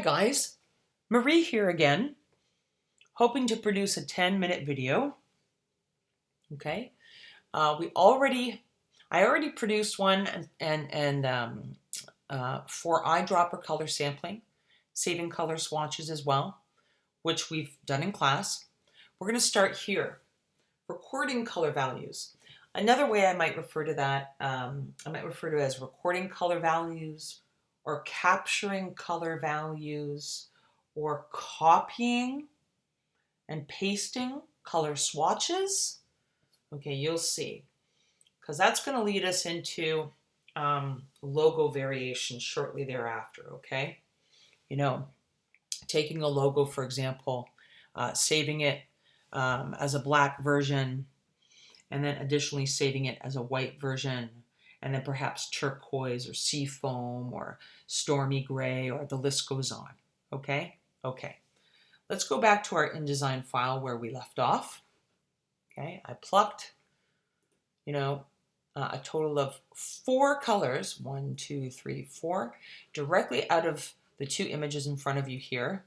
Hi guys, Marie here again, hoping to produce a 10-minute video. Okay, I already produced one for eyedropper color sampling, saving color swatches as well, which we've done in class. We're going to start here, recording color values. Another way I might refer to that, I might refer to it as recording color values, or capturing color values, or copying and pasting color swatches. Okay, you'll see, because that's going to lead us into logo variation shortly thereafter. Okay, taking a logo, for example, saving it as a black version, and then additionally saving it as a white version, and then perhaps turquoise or seafoam or stormy gray, or the list goes on. Okay? Okay. Let's go back to our InDesign file where we left off. Okay, I plucked, a total of 4 colors, 1, 2, 3, 4, directly out of the 2 images in front of you here.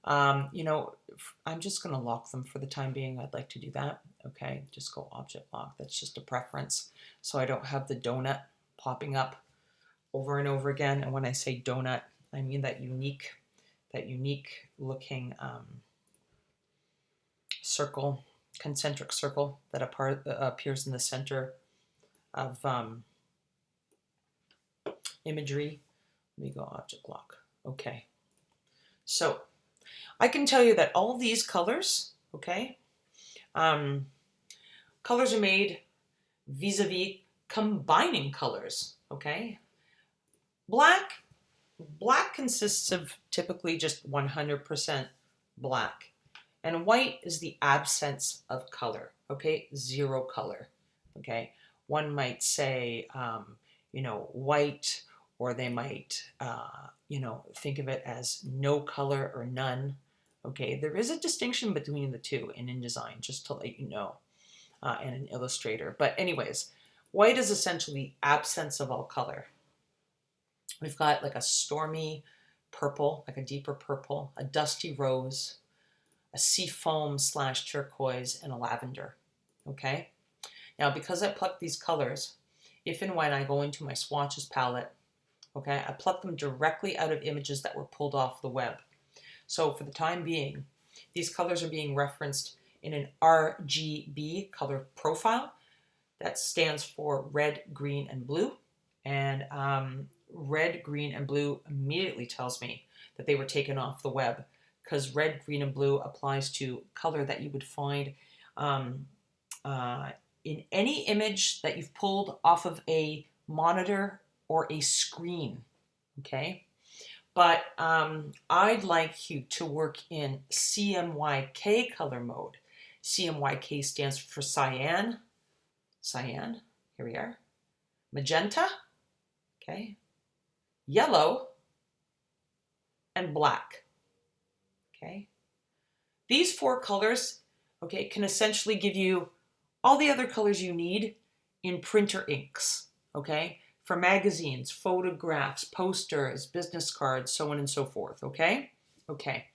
I'm just going to lock them for the time being. I'd like to do that. Okay, just go object lock. That's just a preference, so I don't have the donut popping up over and over again. And when I say donut, I mean that unique looking circle, concentric circle that appears in the center of imagery. Let me go object lock. Okay, so I can tell you that all these colors, okay, colors are made vis-a-vis combining colors. Okay, black consists of typically just 100% black, and white is the absence of color. Okay, zero color. Okay, one might say white, or they might think of it as no color or none. Okay, there is a distinction between the two in InDesign, just to let you know, and in Illustrator. But anyways, white is essentially absence of all color. We've got like a stormy purple, like a deeper purple, a dusty rose, a seafoam / turquoise, and a lavender. Okay, now because I plucked these colors, if and when I go into my swatches palette, okay, I pluck them directly out of images that were pulled off the web. So for the time being, these colors are being referenced in an RGB color profile. That stands for red, green, and blue. And red, green, and blue immediately tells me that they were taken off the web, because red, green, and blue applies to color that you would find in any image that you've pulled off of a monitor or a screen. Okay, but I'd like you to work in CMYK color mode. CMYK stands for cyan, here we are, magenta, okay, yellow, and black. Okay, these 4 colors, okay, can essentially give you all the other colors you need in printer inks. Okay, for magazines, photographs, posters, business cards, so on and so forth. Okay, okay,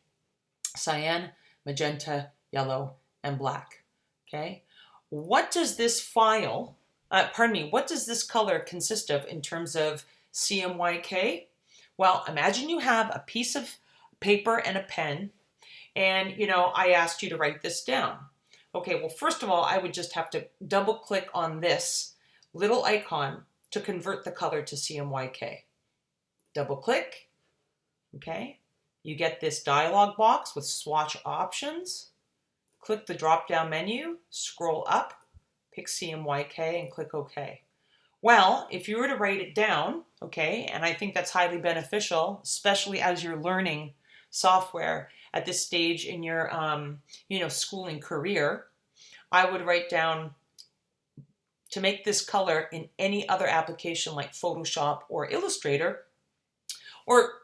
cyan, magenta, yellow, and black. Okay, what does this file, what does this color consist of in terms of CMYK? Well, imagine you have a piece of paper and a pen, and I asked you to write this down. Okay, well, first of all, I would just have to double click on this little icon to convert the color to CMYK. Double click, okay? You get this dialog box with swatch options. Click the drop-down menu, scroll up, pick CMYK, and click OK. Well, if you were to write it down, okay, and I think that's highly beneficial, especially as you're learning software at this stage in your schooling career, I would write down to make this color in any other application like Photoshop or Illustrator, or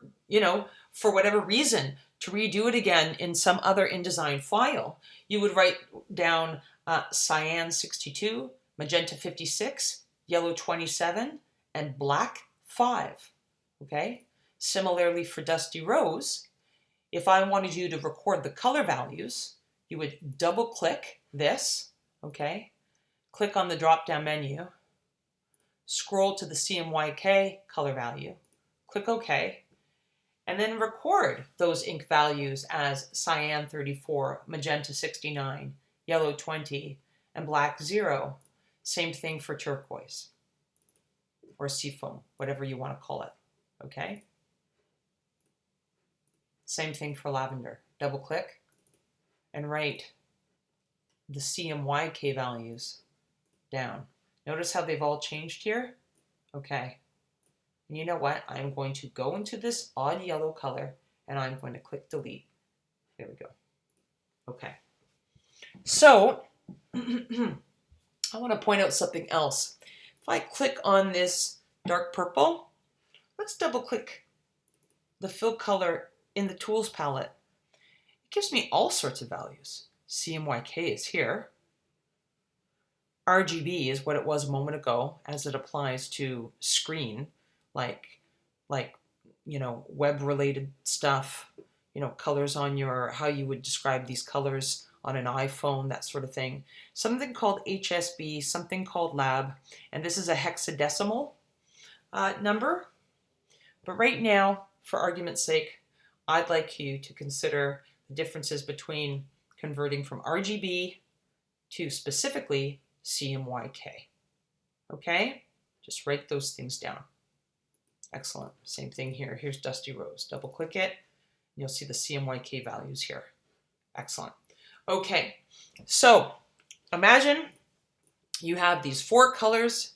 for whatever reason to redo it again in some other InDesign file, you would write down cyan 62, magenta 56, yellow 27, and black 5. Okay, Similarly for Dusty Rose, if I wanted you to record the color values, you would double click this, okay? Click on the drop-down menu, scroll to the CMYK color value, click OK, and then record those ink values as cyan 34, magenta 69, yellow 20, and black 0. Same thing for turquoise or seafoam, whatever you want to call it, okay? Same thing for lavender. Double click and write the CMYK values down. Notice how they've all changed here? Okay. And you know what? I'm going to go into this odd yellow color and I'm going to click delete. There we go. Okay. So I want to point out something else. If I click on this dark purple, let's double click the fill color in the tools palette. It gives me all sorts of values. CMYK is here. RGB is what it was a moment ago as it applies to screen, like you know, web related stuff, you know, colors on your, how you would describe these colors on an iPhone, that sort of thing. Something called HSB, something called lab, and this is a hexadecimal number. But right now, for argument's sake, I'd like you to consider the differences between converting from RGB to specifically CMYK. Okay? Just write those things down. Excellent. Same thing here. Here's Dusty Rose. Double click it. And you'll see the CMYK values here. Excellent. Okay. So imagine you have these 4 colors.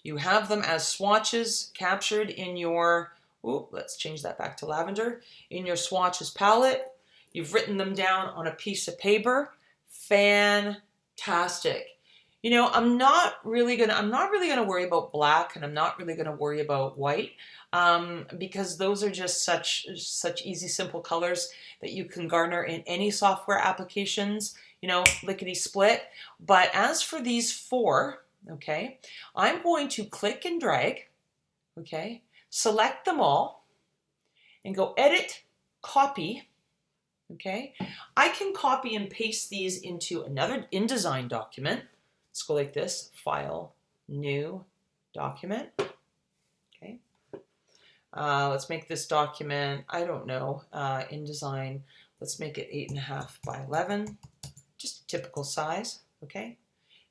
You have them as swatches captured in your, let's change that back to lavender, in your swatches palette. You've written them down on a piece of paper. Fantastic. You know, I'm not really gonna worry about black, and I'm not really gonna worry about white, because those are just such easy, simple colors that you can garner in any software applications, you know, lickety split. But as for these 4, okay, I'm going to click and drag, okay, select them all, and go edit, copy. Okay, I can copy and paste these into another InDesign document. Let's go like this, File, New, Document. Okay, let's make this document, I don't know, InDesign, let's make it 8.5 by 11, just a typical size, okay?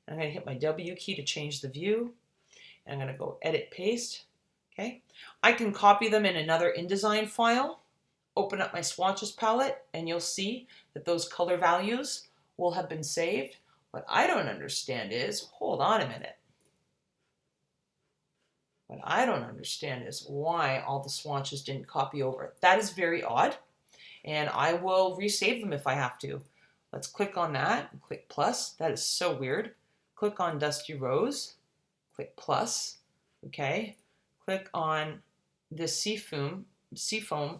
And I'm gonna hit my W key to change the view, and I'm gonna go Edit, Paste, okay? I can copy them in another InDesign file, open up my swatches palette, and you'll see that those color values will have been saved. What I don't understand is, hold on a minute. What I don't understand is why all the swatches didn't copy over. That is very odd, and I will resave them if I have to. Let's click on that, and click plus. That is so weird. Click on Dusty Rose, click plus, okay? Click on this seafoam,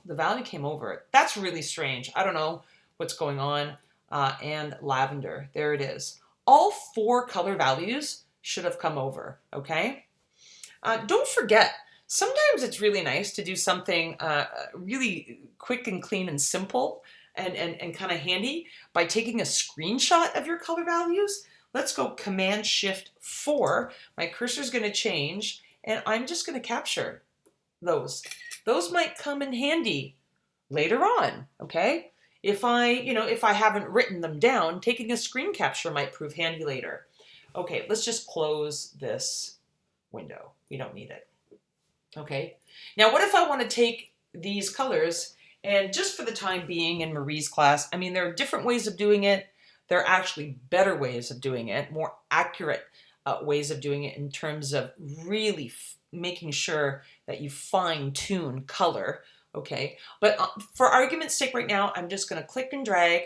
the value came over it. That's really strange. I don't know what's going on. And lavender, there it is. All 4 color values should have come over, okay? Don't forget, sometimes it's really nice to do something really quick and clean and simple and kind of handy by taking a screenshot of your color values. Let's go Command-Shift-4. My cursor is going to change, and I'm just going to capture those. Those might come in handy later on, okay? If I haven't written them down, taking a screen capture might prove handy later. Okay, let's just close this window. We don't need it. Okay, now what if I want to take these colors and just for the time being in Marie's class, I mean, there are different ways of doing it. There are actually better ways of doing it, more accurate ways of doing it in terms of really making sure that you fine-tune color. Okay, but for argument's sake right now, I'm just going to click and drag.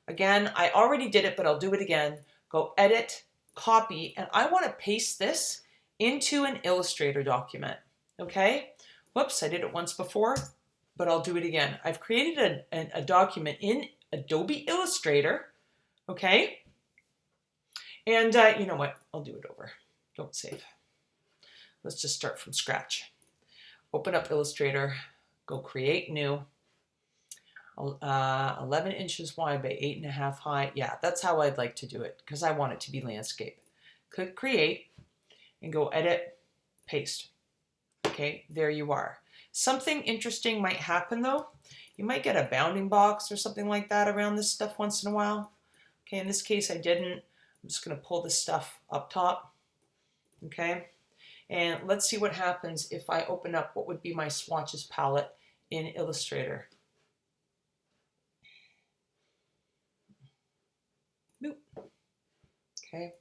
Again, I already did it, but I'll do it again. Go Edit, Copy, and I want to paste this into an Illustrator document. Okay, whoops, I did it once before, but I'll do it again. I've created a document in Adobe Illustrator, okay? And you know what? I'll do it over. Don't save. Let's just start from scratch. Open up Illustrator. go create new, 11 inches wide by 8.5 high. Yeah, that's how I'd like to do it because I want it to be landscape. Click create and go edit, paste. Okay, there you are. Something interesting might happen though. You might get a bounding box or something like that around this stuff once in a while. Okay, in this case I didn't. I'm just going to pull this stuff up top. Okay, and let's see what happens if I open up what would be my swatches palette in Illustrator. Nope. Okay.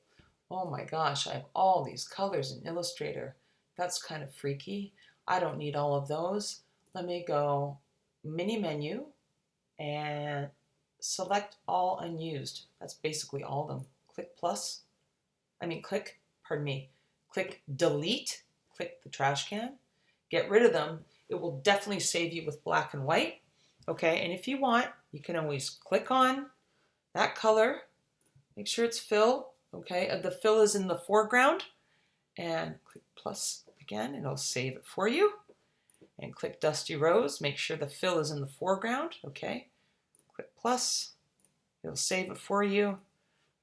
Oh my gosh, I have all these colors in Illustrator. That's kind of freaky. I don't need all of those. Let me go mini menu and select all unused. That's basically all of them. Click plus. Click delete. Click the trash can. Get rid of them. It will definitely save you with black and white. Okay, and if you want, you can always click on that color. Make sure it's fill. Okay, the fill is in the foreground. And click plus again, it'll save it for you. And click Dusty Rose, make sure the fill is in the foreground. Okay, click plus, it'll save it for you.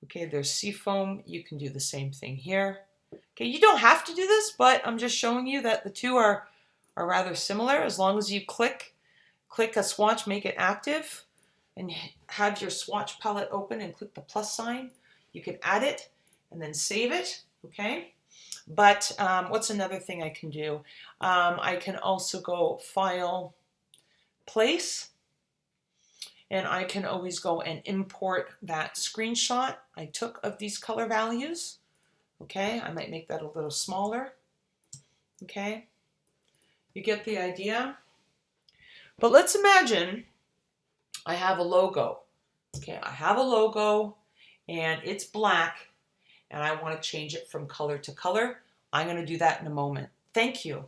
Okay, there's Seafoam, you can do the same thing here. Okay, you don't have to do this, but I'm just showing you that the two are rather similar. As long as you click a swatch, make it active, and have your swatch palette open and click the plus sign, you can add it and then save it, okay? But what's another thing I can do? I can also go File, Place, and I can always go and import that screenshot I took of these color values. Okay, I might make that a little smaller. Okay, you get the idea? But let's imagine I have a logo. Okay, I have a logo and it's black and I want to change it from color to color. I'm going to do that in a moment. Thank you.